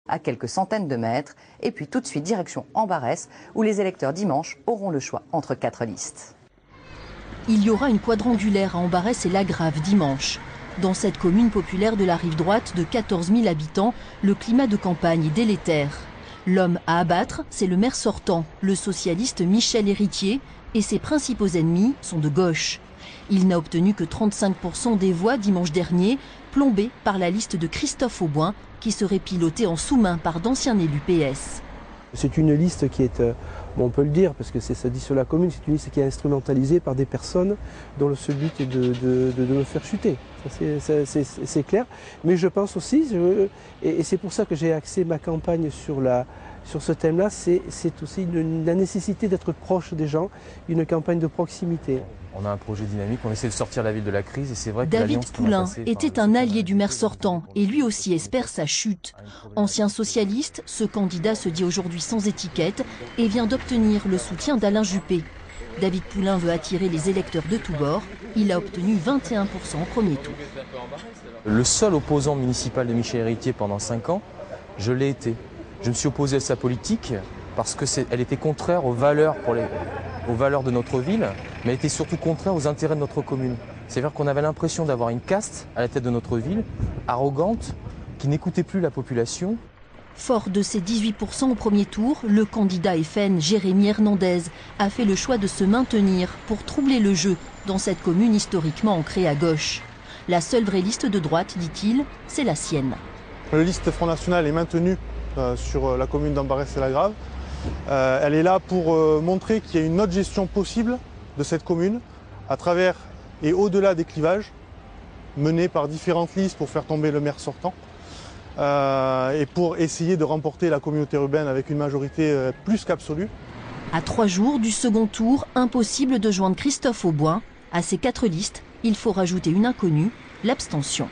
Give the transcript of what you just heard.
à quelques centaines de mètres, et puis tout de suite direction Ambarès, où les électeurs dimanche auront le choix entre 4 listes. Il y aura une quadrangulaire à Ambarès et Lagrave dimanche. Dans cette commune populaire de la rive droite de 14 000 habitants, le climat de campagne est délétère. L'homme à abattre, c'est le maire sortant, le socialiste Michel Héritier, et ses principaux ennemis sont de gauche. Il n'a obtenu que 35% des voix dimanche dernier, plombé par la liste de Christophe Auboin, qui serait pilotée en sous-main par d'anciens élus PS. C'est une liste qui est, bon, on peut le dire, parce que ça dit sur la commune, c'est une liste qui est instrumentalisée par des personnes dont le seul but est de me faire chuter. C'est clair. Mais je pense aussi, et c'est pour ça que j'ai axé ma campagne sur ce thème-là, c'est aussi la nécessité d'être proche des gens, une campagne de proximité. On a un projet dynamique, on essaie de sortir la ville de la crise et c'est vrai que David Poulain était un allié du maire sortant et lui aussi espère sa chute. Ancien socialiste, ce candidat se dit aujourd'hui sans étiquette et vient d'obtenir le soutien d'Alain Juppé. David Poulain veut attirer les électeurs de tous bords. Il a obtenu 21% au premier tour. Le seul opposant municipal de Michel Héritier pendant 5 ans, je l'ai été. Je me suis opposé à sa politique parce qu'elle était contraire aux valeurs de notre ville, mais elle était surtout contraire aux intérêts de notre commune. C'est-à-dire qu'on avait l'impression d'avoir une caste à la tête de notre ville, arrogante, qui n'écoutait plus la population. Fort de ses 18% au premier tour, le candidat FN Jérémy Hernandez a fait le choix de se maintenir pour troubler le jeu dans cette commune historiquement ancrée à gauche. La seule vraie liste de droite, dit-il, c'est la sienne. La liste Front National est maintenue sur la commune d'Ambarès et Lagrave. Elle est là pour montrer qu'il y a une autre gestion possible de cette commune à travers et au-delà des clivages menés par différentes listes pour faire tomber le maire sortant et pour essayer de remporter la communauté urbaine avec une majorité plus qu'absolue. À 3 jours du second tour, impossible de joindre Christophe Auboin. À ces 4 listes, il faut rajouter une inconnue, l'abstention.